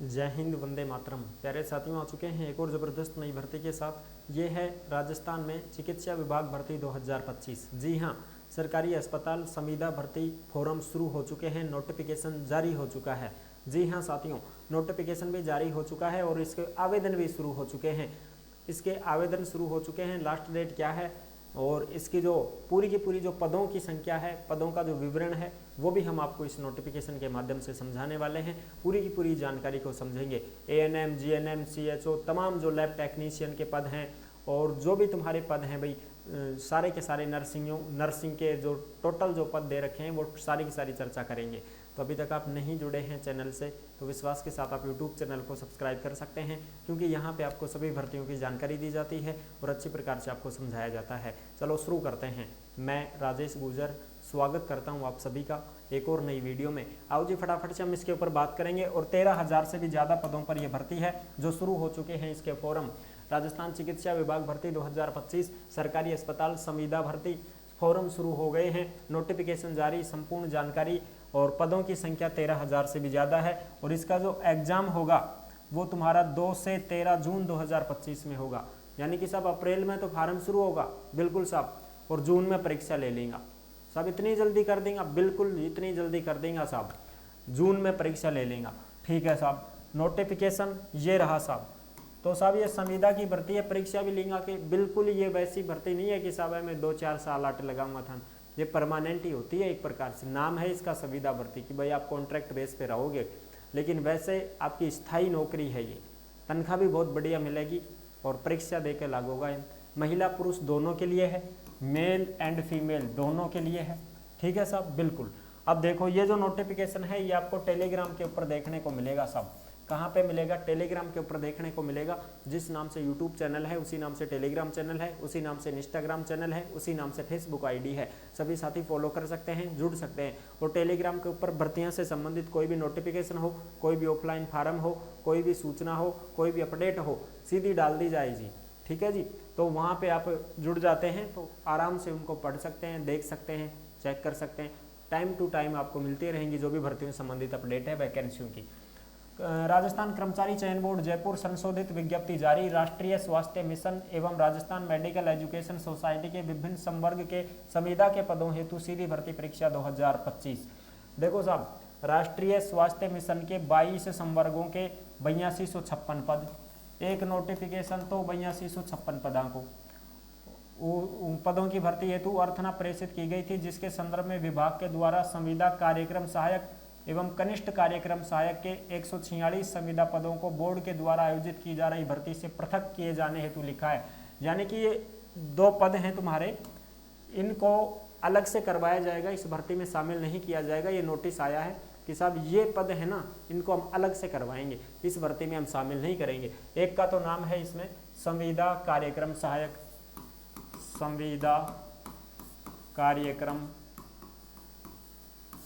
जय हिंद, वंदे मातरम। प्यारे साथियों, आ चुके हैं एक और ज़बरदस्त नई भर्ती के साथ। ये है राजस्थान में चिकित्सा विभाग भर्ती 2025। जी हाँ, सरकारी अस्पताल संविदा भर्ती फॉर्म शुरू हो चुके हैं, नोटिफिकेशन जारी हो चुका है। जी हाँ साथियों, नोटिफिकेशन भी जारी हो चुका है और इसके आवेदन भी शुरू हो चुके हैं। इसके आवेदन शुरू हो चुके हैं। लास्ट डेट क्या है और इसकी जो पूरी की पूरी जो पदों की संख्या है, पदों का जो विवरण है, वो भी हम आपको इस नोटिफिकेशन के माध्यम से समझाने वाले हैं। पूरी की पूरी जानकारी को समझेंगे। एएनएम, जीएनएम, सीएचओ, तमाम जो लैब टेक्नीशियन के पद हैं और जो भी तुम्हारे पद हैं भाई, सारे के सारे नर्सिंग के जो टोटल जो पद दे रखे हैं वो सारी की सारी चर्चा करेंगे। तो अभी तक आप नहीं जुड़े हैं चैनल से तो विश्वास के साथ आप यूट्यूब चैनल को सब्सक्राइब कर सकते हैं, क्योंकि यहाँ पे आपको सभी भर्तियों की जानकारी दी जाती है और अच्छी प्रकार से आपको समझाया जाता है। चलो शुरू करते हैं। मैं राजेश गुर्जर स्वागत करता हूँ आप सभी का एक और नई वीडियो में। आओ जी, फटाफट से हम इसके ऊपर बात करेंगे। और 13,000 से भी ज़्यादा पदों पर यह भर्ती है जो शुरू हो चुके हैं। इसके फॉर्म राजस्थान चिकित्सा विभाग भर्ती 2025 सरकारी अस्पताल संविदा भर्ती फॉर्म शुरू हो गए हैं। नोटिफिकेशन जारी, संपूर्ण जानकारी और पदों की संख्या 13,000 से भी ज़्यादा है। और इसका जो एग्ज़ाम होगा वो तुम्हारा 2 से 13 जून 2025 में होगा। यानी कि साहब अप्रैल में तो फार्म शुरू होगा, बिल्कुल साहब, और जून में परीक्षा ले लेंगे साहब। इतनी जल्दी कर देंगे, बिल्कुल इतनी जल्दी कर देंगे साहब, जून में परीक्षा ले लेंगे। ठीक है साहब, नोटिफिकेशन ये रहा साहब। तो साहब ये संविदा की भर्ती है, परीक्षा भी लेंगे कि बिल्कुल ये वैसी भर्ती नहीं है कि साहब मैं 2-4 साल आट लगाऊंगा था। ये परमानेंट ही होती है एक प्रकार से। नाम है इसका संविदा भर्ती कि भाई आप कॉन्ट्रैक्ट बेस पे रहोगे, लेकिन वैसे आपकी स्थायी नौकरी है। ये तनख्वाह भी बहुत बढ़िया मिलेगी और परीक्षा दे के लागू होगा। महिला पुरुष दोनों के लिए है, मेल एंड फीमेल दोनों के लिए है। ठीक है साहब, बिल्कुल। अब देखो ये जो नोटिफिकेशन है ये आपको टेलीग्राम के ऊपर देखने को मिलेगा साहब। कहाँ पे मिलेगा? टेलीग्राम के ऊपर देखने को मिलेगा। जिस नाम से यूट्यूब चैनल है उसी नाम से टेलीग्राम चैनल है, उसी नाम से इंस्टाग्राम चैनल है, उसी नाम से फेसबुक आईडी है। सभी साथी फॉलो कर सकते हैं, जुड़ सकते हैं। और टेलीग्राम के ऊपर भर्तियां से संबंधित कोई भी नोटिफिकेशन हो, कोई भी ऑफलाइन फार्म हो, कोई भी सूचना हो, कोई भी अपडेट हो, सीधी डाल दी जाएगी। ठीक है जी, तो वहाँ पे आप जुड़ जाते हैं तो आराम से उनको पढ़ सकते हैं, देख सकते हैं, चेक कर सकते हैं। टाइम टू टाइम आपको मिलती रहेंगी जो भी भर्तियों से संबंधित अपडेट है वैकेंसियों की। राजस्थान कर्मचारी चयन बोर्ड जयपुर संशोधित विज्ञप्ति जारी। राष्ट्रीय स्वास्थ्य मिशन एवं राजस्थान मेडिकल एजुकेशन सोसाइटी के विभिन्न संवर्ग के संविदा के पदों हेतु सीधी भर्ती परीक्षा 2025। देखो साहब, राष्ट्रीय स्वास्थ्य मिशन के 22 संवर्गों के 8256 पद, एक नोटिफिकेशन तो 8256 पदों की भर्ती हेतु अर्थना प्रेषित की गई थी, जिसके संदर्भ में विभाग के द्वारा संविदा कार्यक्रम सहायक एवं कनिष्ठ कार्यक्रम सहायक के 146 संविदा पदों को बोर्ड के द्वारा आयोजित की जा रही भर्ती से पृथक किए जाने हेतु लिखा है। यानी कि ये 2 पद हैं तुम्हारे, इनको अलग से करवाया जाएगा, इस भर्ती में शामिल नहीं किया जाएगा। ये नोटिस आया है कि साहब ये पद है ना, इनको हम अलग से करवाएंगे, इस भर्ती में हम शामिल नहीं करेंगे। एक का तो नाम है इसमें संविदा कार्यक्रम सहायक, संविदा कार्यक्रम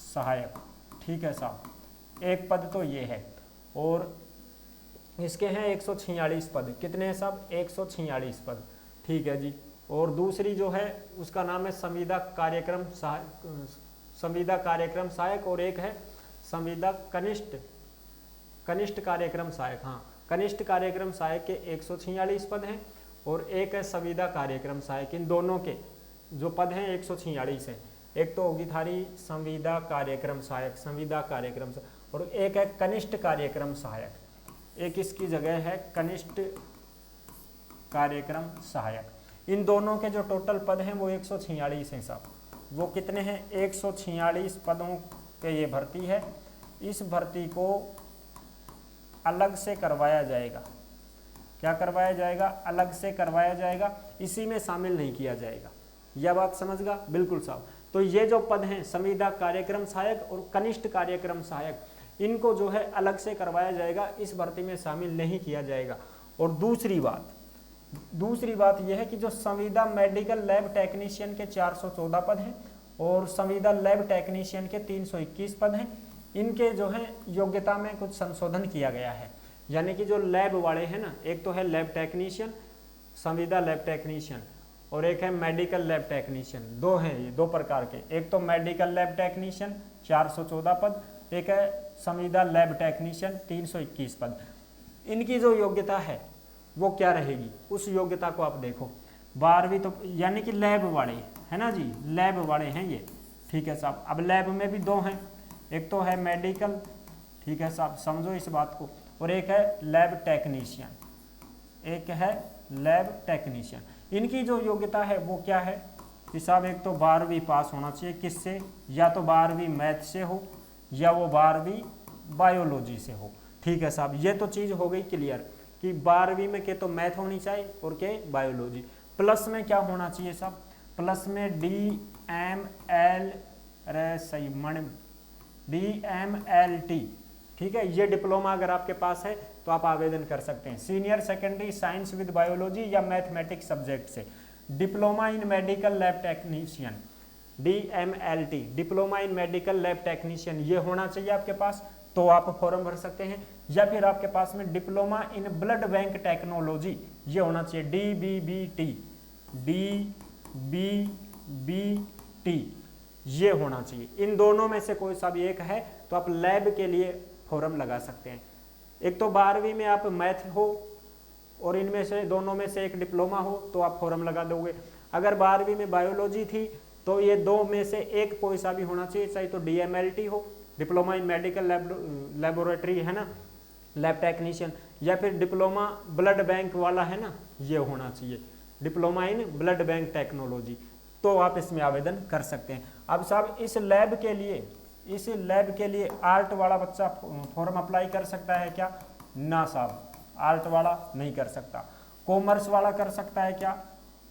सहायक। ठीक है साहब, एक पद तो ये है। और इसके हैं 146 पद। कितने हैं साहब? 146 पद। ठीक है जी। और दूसरी जो है उसका नाम है संविदा कार्यक्रम सहायक और एक है संविदा कनिष्ठ कार्यक्रम सहायक। हाँ, कनिष्ठ कार्यक्रम सहायक के 146 पद हैं और एक है संविदा कार्यक्रम सहायक। इन दोनों के जो पद हैं 146 हैं। एक तो होगी थारी संविदा कार्यक्रम सहायक, और एक है कनिष्ठ कार्यक्रम सहायक। एक इसकी जगह है कनिष्ठ कार्यक्रम सहायक। इन दोनों के जो टोटल पद हैं वो 146 हैं साहब। वो कितने हैं? 146 पदों पे ये भर्ती है। इस भर्ती को अलग से करवाया जाएगा। क्या करवाया जाएगा? अलग से करवाया जाएगा, इसी में शामिल नहीं किया जाएगा। यह बात समझगा? बिल्कुल साहब। तो ये जो पद हैं संविदा कार्यक्रम सहायक और कनिष्ठ कार्यक्रम सहायक, इनको जो है अलग से करवाया जाएगा, इस भर्ती में शामिल नहीं किया जाएगा। और दूसरी बात यह है कि जो संविदा मेडिकल लैब टेक्नीशियन के 414 पद हैं और संविदा लैब टेक्नीशियन के 321 पद हैं, इनके जो है योग्यता में कुछ संशोधन किया गया है। यानी कि जो लैब वाले हैं ना, एक तो है लैब टेक्नीशियन, संविदा लैब टेक्नीशियन, और एक है मेडिकल लैब टेक्नीशियन। 2 हैं ये, 2 प्रकार के। एक तो मेडिकल लैब टेक्नीशियन 414 पद, एक है संविदा लैब टेक्नीशियन 321 पद। इनकी जो योग्यता है वो क्या रहेगी, उस योग्यता को आप देखो। 12वीं तो यानी कि लैब वाले है ना जी, लैब वाले हैं ये, ठीक है साहब। अब लैब में भी दो हैं, एक तो है मेडिकल, ठीक है साहब, समझो इस बात को, और एक है लैब टेक्नीशियन, एक है लैब टेक्नीशियन। इनकी जो योग्यता है वो क्या है कि साहब एक तो 12वीं पास होना चाहिए, किससे, या तो 12वीं मैथ से हो या वो 12वीं बायोलॉजी से हो, ठीक है साहब। ये तो चीज़ हो गई क्लियर कि 12वीं में के तो मैथ होनी चाहिए और के बायोलॉजी। प्लस में क्या होना चाहिए साहब, प्लस में DML, अरे सही मन, DMLT, ठीक है। ये डिप्लोमा अगर आपके पास है तो आप आवेदन कर सकते हैं। Senior secondary science with biology या मैथमेटिक्स सब्जेक्ट से। Diploma in medical lab technician, DMLT, diploma in medical lab technician, ये होना चाहिए आपके पास, तो आप फॉर्म भर सकते हैं। या फिर आपके पास में diploma in blood bank technology, ये होना चाहिए, DBBT, ये होना चाहिए। इन दोनों में से कोई सा भी एक है तो आप लैब के लिए फॉर्म लगा सकते हैं। एक तो 12वीं में आप मैथ हो और इनमें से दोनों में से एक डिप्लोमा हो तो आप फॉर्म लगा दोगे। अगर 12वीं में बायोलॉजी थी तो ये दो में से एक कोई सा भी होना चाहिए, चाहे तो DMLT हो, डिप्लोमा इन मेडिकल लेबोरेटरी है ना, लैब टेक्नीशियन, या फिर डिप्लोमा ब्लड बैंक वाला है ना, ये होना चाहिए, diploma in blood bank technology, तो आप इसमें आवेदन कर सकते हैं। अब साहब इस लैब के लिए आर्ट वाला बच्चा फॉर्म अप्लाई कर सकता है क्या? ना साहब, आर्ट वाला नहीं कर सकता। कॉमर्स वाला कर सकता है क्या?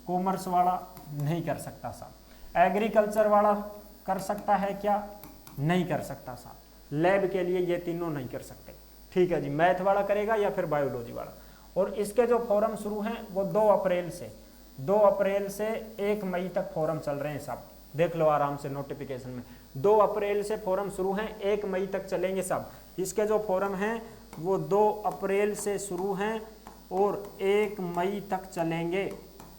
कॉमर्स वाला नहीं कर सकता साहब। एग्रीकल्चर वाला कर सकता है क्या? नहीं कर सकता साहब। लैब के लिए ये तीनों नहीं कर सकते, ठीक है जी। मैथ वाला करेगा या फिर बायोलॉजी वाला। और इसके जो फॉर्म शुरू हैं वो 2 अप्रैल से 1 मई तक फॉर्म चल रहे हैं साहब, देख लो आराम से नोटिफिकेशन में। 2 अप्रैल से फॉर्म शुरू हैं, 1 मई तक चलेंगे साहब। इसके जो फॉर्म हैं वो 2 अप्रैल से शुरू हैं और 1 मई तक चलेंगे।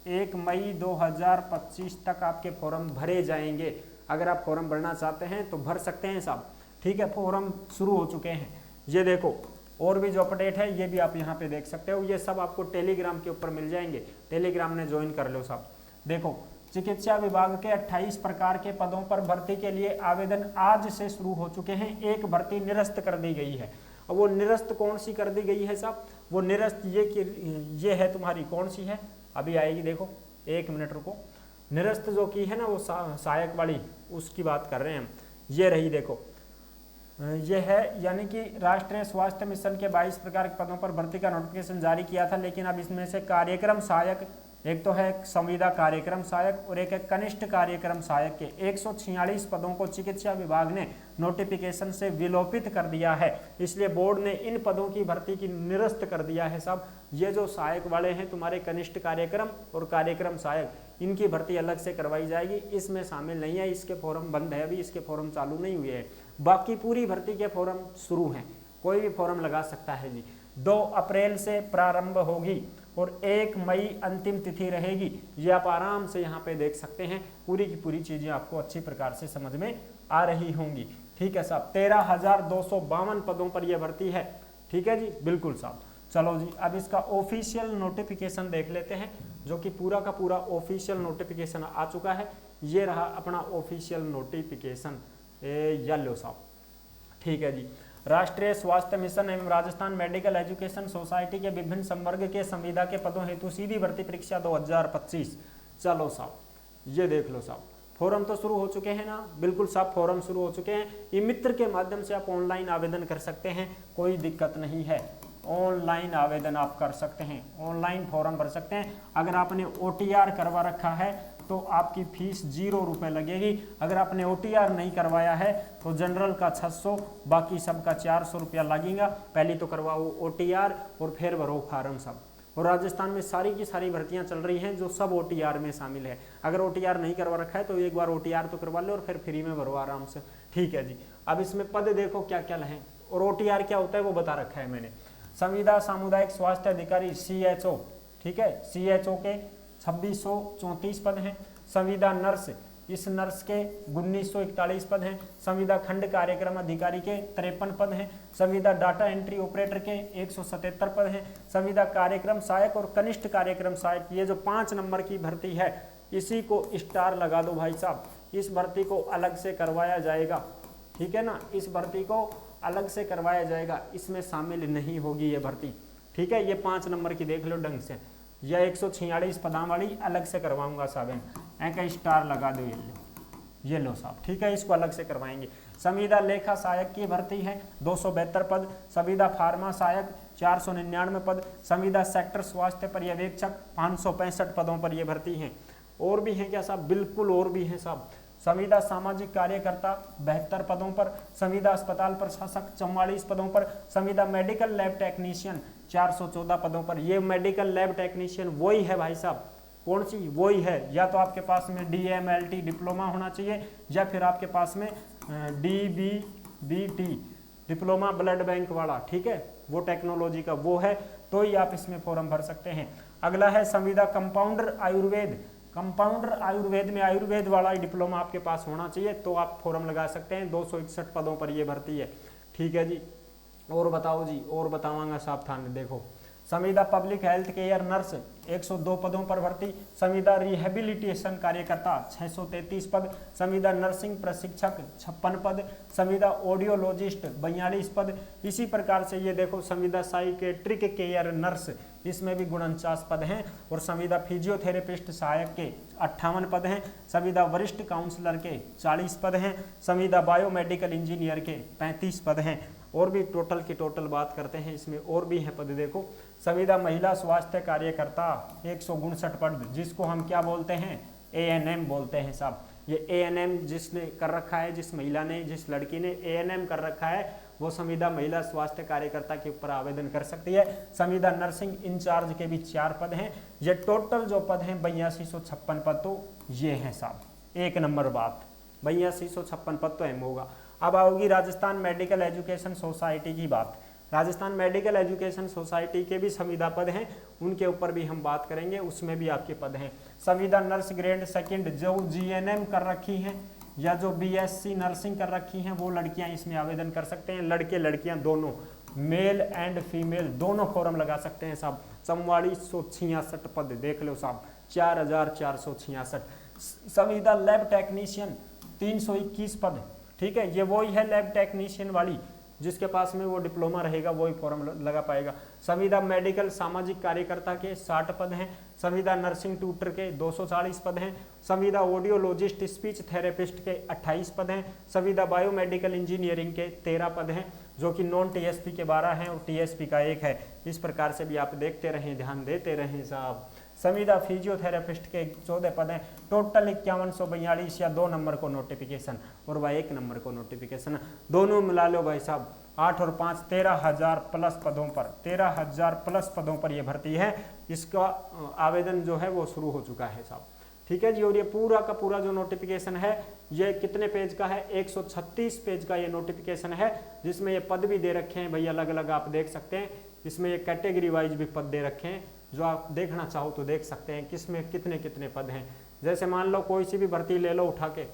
1 मई 2025 तक आपके फॉर्म भरे जाएंगे। अगर आप फॉर्म भरना चाहते हैं तो भर सकते हैं साहब, ठीक है। फॉर्म शुरू हो चुके हैं, ये देखो। और भी जो अपडेट है ये भी आप यहाँ पे देख सकते हो। ये सब आपको टेलीग्राम के ऊपर मिल जाएंगे, टेलीग्राम में ज्वाइन कर लो साहब। देखो, चिकित्सा विभाग के 28 प्रकार के पदों पर भर्ती के लिए आवेदन आज से शुरू हो चुके हैं। एक भर्ती निरस्त कर दी गई है। और वो निरस्त कौन सी कर दी गई है साहब? वो निरस्त ये है तुम्हारी, कौन सी है अभी आएगी, देखो 1 मिनट रुको। निरस्त जो की है ना वो सहायक वाली, उसकी बात कर रहे हैं हम। ये रही, देखो ये है, यानी कि राष्ट्रीय स्वास्थ्य मिशन के 22 प्रकार के पदों पर भर्ती का नोटिफिकेशन जारी किया था, लेकिन अब इसमें से कार्यक्रम सहायक, एक तो है संविदा कार्यक्रम सहायक और एक है कनिष्ठ कार्यक्रम सहायक के 146 पदों को चिकित्सा विभाग ने नोटिफिकेशन से विलोपित कर दिया है। इसलिए बोर्ड ने इन पदों की भर्ती की निरस्त कर दिया है साहब। ये जो सहायक वाले हैं तुम्हारे कनिष्ठ कार्यक्रम और कार्यक्रम सहायक, इनकी भर्ती अलग से करवाई जाएगी, इसमें शामिल नहीं है। इसके फॉर्म बंद है अभी, इसके फॉर्म चालू नहीं हुए हैं। बाकी पूरी भर्ती के फॉर्म शुरू हैं, कोई भी फॉर्म लगा सकता है जी। 2 अप्रैल से प्रारंभ होगी और 1 मई अंतिम तिथि रहेगी। ये आप आराम से यहाँ पे देख सकते हैं, पूरी की पूरी चीजें आपको अच्छी प्रकार से समझ में आ रही होंगी, ठीक है साहब। 13,252 पदों पर यह भर्ती है, ठीक है जी, बिल्कुल साहब। चलो जी, अब इसका ऑफिशियल नोटिफिकेशन देख लेते हैं, जो कि पूरा का पूरा ऑफिशियल नोटिफिकेशन आ चुका है। ये रहा अपना ऑफिशियल नोटिफिकेशन, ये लो साहब, ठीक है जी। राष्ट्रीय स्वास्थ्य मिशन एवं राजस्थान मेडिकल एजुकेशन सोसाइटी के विभिन्न संवर्ग के संविदा के पदों हेतु सीधी भर्ती परीक्षा 2025। चलो साहब, ये देख लो साहब, फॉर्म तो शुरू हो चुके हैं ना, बिल्कुल साहब, फॉर्म शुरू हो चुके हैं। ई मित्र के माध्यम से आप ऑनलाइन आवेदन कर सकते हैं, कोई दिक्कत नहीं है। ऑनलाइन आवेदन आप कर सकते हैं, ऑनलाइन फॉर्म भर सकते हैं। अगर आपने OTR करवा रखा है तो आपकी फीस 0 रुपये लगेगी। अगर आपने OTR नहीं करवाया है तो जनरल का 600, बाकी सबका 400 रुपया लगेगा। पहले तो करवाओ OTR और फिर भरो फार्म सब। और राजस्थान में सारी की सारी भर्तियां चल रही हैं जो सब OTR में शामिल है। अगर OTR नहीं करवा रखा है तो एक बार OTR तो करवा लो और फिर फ्री में भरो आराम से, ठीक है जी। अब इसमें पद देखो क्या क्या हैं और OTR क्या होता है वो बता रखा है मैंने। संविदा सामुदायिक स्वास्थ्य अधिकारी CHO, ठीक है, CHO के 2634 पद हैं। संविदा नर्स इस नर्स के 1941 पद हैं। संविदा खंड कार्यक्रम अधिकारी के 53 पद हैं। संविदा डाटा एंट्री ऑपरेटर के 177 पद हैं। संविदा कार्यक्रम सहायक और कनिष्ठ कार्यक्रम सहायक, ये जो 5 नंबर की भर्ती है इसी को स्टार लगा दो भाई साहब। इस भर्ती को अलग से करवाया जाएगा, ठीक है ना, इस भर्ती को अलग से करवाया जाएगा, इसमें शामिल नहीं होगी ये भर्ती, ठीक है। ये 5 नंबर की देख लो ढंग से, यह 146 पदां वाली अलग से करवाऊंगा साहब, एक स्टार लगा दो, ये लो साहब, ठीक है, इसको अलग से करवाएंगे। संविदा लेखा सहायक की भर्ती है 272 पद। संविदा फार्मा सहायक 499 पद। संविदा सेक्टर स्वास्थ्य पर्यवेक्षक 565 पदों पर यह भर्ती है। और भी हैं क्या साहब? बिल्कुल और भी हैं साहब। संविदा सामाजिक कार्यकर्ता 72 पदों पर। संविदा अस्पताल प्रशासक 44 पदों पर। संविदा मेडिकल लैब टेक्नीशियन 414 पदों पर। ये मेडिकल लैब टेक्नीशियन वही है भाई साहब, कौन सी? वही है, या तो आपके पास में DMLT डिप्लोमा होना चाहिए या फिर आपके पास में DBBT डिप्लोमा ब्लड बैंक वाला, ठीक है, वो टेक्नोलॉजी का वो है, तो ही आप इसमें फॉर्म भर सकते हैं। अगला है संविदा कंपाउंडर आयुर्वेद। कंपाउंडर आयुर्वेद में आयुर्वेद वाला डिप्लोमा आपके पास होना चाहिए तो आप फॉर्म लगा सकते हैं। 261 पदों पर ये भर्ती है, ठीक है जी। और बताओ जी, और बताऊंगा सावधान देखो। संविदा पब्लिक हेल्थ केयर नर्स 102 पदों पर भर्ती। संविदा रिहेबिलिटेशन कार्यकर्ता 633 पद। संविदा नर्सिंग प्रशिक्षक 56 पद। संविदा ऑडियोलॉजिस्ट 42 पद। इसी प्रकार से ये देखो संविदा साइकेट्रिक केयर नर्स, इसमें भी 49 पद हैं। और संविदा फिजियोथेरेपिस्ट सहायक के 58 पद हैं। संविदा वरिष्ठ काउंसलर के 40 पद हैं। संविदा बायोमेडिकल इंजीनियर के 35 पद हैं। और भी टोटल की टोटल बात करते हैं, इसमें और भी हैं पद देखो। संविदा महिला स्वास्थ्य कार्यकर्ता 159 पद, जिसको हम क्या बोलते हैं? ANM बोलते हैं साहब। ये ANM जिसने कर रखा है, जिस महिला ने, जिस लड़की ने ANM कर रखा है, वो संविदा महिला स्वास्थ्य कार्यकर्ता के ऊपर आवेदन कर सकती है। संविदा नर्सिंग इंचार्ज के भी 4 पद हैं। ये टोटल जो पद हैं 8256 पद तो ये हैं साहब। 1 नंबर बात, 8256 पद तो एम होगा। अब आओगी राजस्थान मेडिकल एजुकेशन सोसाइटी की बात। राजस्थान मेडिकल एजुकेशन सोसाइटी के भी संविदा पद हैं, उनके ऊपर भी हम बात करेंगे, उसमें भी आपके पद हैं। संविदा नर्स ग्रेड सेकंड जो GNM कर रखी हैं या जो BSc नर्सिंग कर रखी हैं वो लड़कियां इसमें आवेदन कर सकते हैं। लड़के लड़कियां दोनों, मेल एंड फीमेल दोनों फॉर्म लगा सकते हैं साहब। 4466 पद देख लो साहब, 4466। संविदा लैब टेक्नीशियन 321 पद, ठीक है, ये वही है लैब टेक्नीशियन वाली, जिसके पास में वो डिप्लोमा रहेगा वही फॉर्म लगा पाएगा। संविदा मेडिकल सामाजिक कार्यकर्ता के 60 पद हैं। संविदा नर्सिंग ट्यूटर के 240 पद हैं। संविदा ऑडियोलॉजिस्ट स्पीच थेरेपिस्ट के 28 पद हैं। संविदा बायोमेडिकल इंजीनियरिंग के 13 पद हैं, जो कि नॉन TSP के 12 हैं और TSP का 1 है। इस प्रकार से भी आप देखते रहें, ध्यान देते रहें साहब। संविदा फिजियोथेरेपिस्ट के 14 पद हैं। टोटल 5142 या 2 नंबर को नोटिफिकेशन और वह 1 नंबर को नोटिफिकेशन, दोनों मिला लो भाई साहब। 8 और 5 13,000 प्लस पदों पर, 13,000 प्लस पदों पर यह भर्ती है। इसका आवेदन जो है वो शुरू हो चुका है साहब, ठीक है जी। और ये पूरा का पूरा जो नोटिफिकेशन है ये कितने पेज का है? 136 पेज का ये नोटिफिकेशन है, जिसमें ये पद भी दे रखे हैं भाई अलग अलग, आप देख सकते हैं। इसमें ये कैटेगरी वाइज भी पद दे रखे हैं, जो आप देखना चाहो तो देख सकते हैं किसमें कितने कितने पद हैं। जैसे मान लो कोई सी भी भर्ती ले लो उठा के,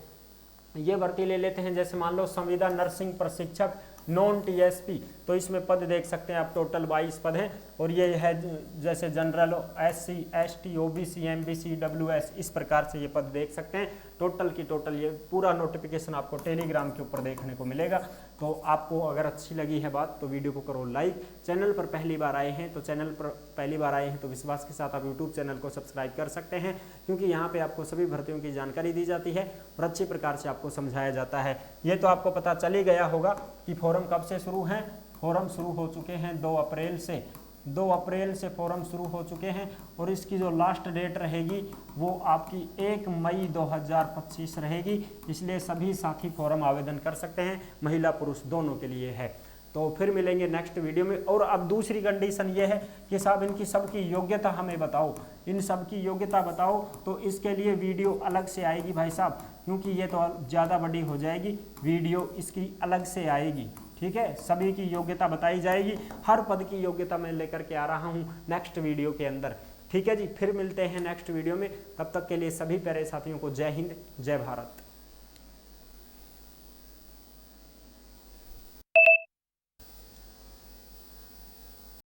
ये भर्ती ले लेते हैं, जैसे मान लो संविदा नर्सिंग प्रशिक्षक नॉन TSP, तो इसमें पद देख सकते हैं आप, टोटल 22 पद हैं। और ये है जैसे general, SC ST OBC MBC WS, इस प्रकार से ये पद देख सकते हैं। टोटल की टोटल ये पूरा नोटिफिकेशन आपको टेलीग्राम के ऊपर देखने को मिलेगा। तो आपको अगर अच्छी लगी है बात तो वीडियो को करो लाइक। चैनल पर पहली बार आए हैं तो विश्वास के साथ आप यूट्यूब चैनल को सब्सक्राइब कर सकते हैं, क्योंकि यहाँ पे आपको सभी भर्तियों की जानकारी दी जाती है और अच्छी प्रकार से आपको समझाया जाता है। ये तो आपको पता चल ही गया होगा कि फॉर्म कब से शुरू हैं। फॉर्म शुरू हो चुके हैं 2 अप्रैल से फॉर्म शुरू हो चुके हैं। और इसकी जो लास्ट डेट रहेगी वो आपकी 1 मई 2025 रहेगी। इसलिए सभी साथी फॉर्म आवेदन कर सकते हैं, महिला पुरुष दोनों के लिए है। तो फिर मिलेंगे नेक्स्ट वीडियो में। और अब दूसरी कंडीशन ये है कि साहब इनकी सबकी योग्यता हमें बताओ, इन सब की योग्यता बताओ। तो इसके लिए वीडियो अलग से आएगी भाई साहब, क्योंकि ये तो ज़्यादा बड़ी हो जाएगी, वीडियो इसकी अलग से आएगी, ठीक है। सभी की योग्यता बताई जाएगी, हर पद की योग्यता मैं लेकर के आ रहा हूँ नेक्स्ट वीडियो के अंदर, ठीक है जी, फिर मिलते हैं नेक्स्ट वीडियो में। तब तक के लिए सभी प्यारे साथियों को जय हिंद, जय भारत।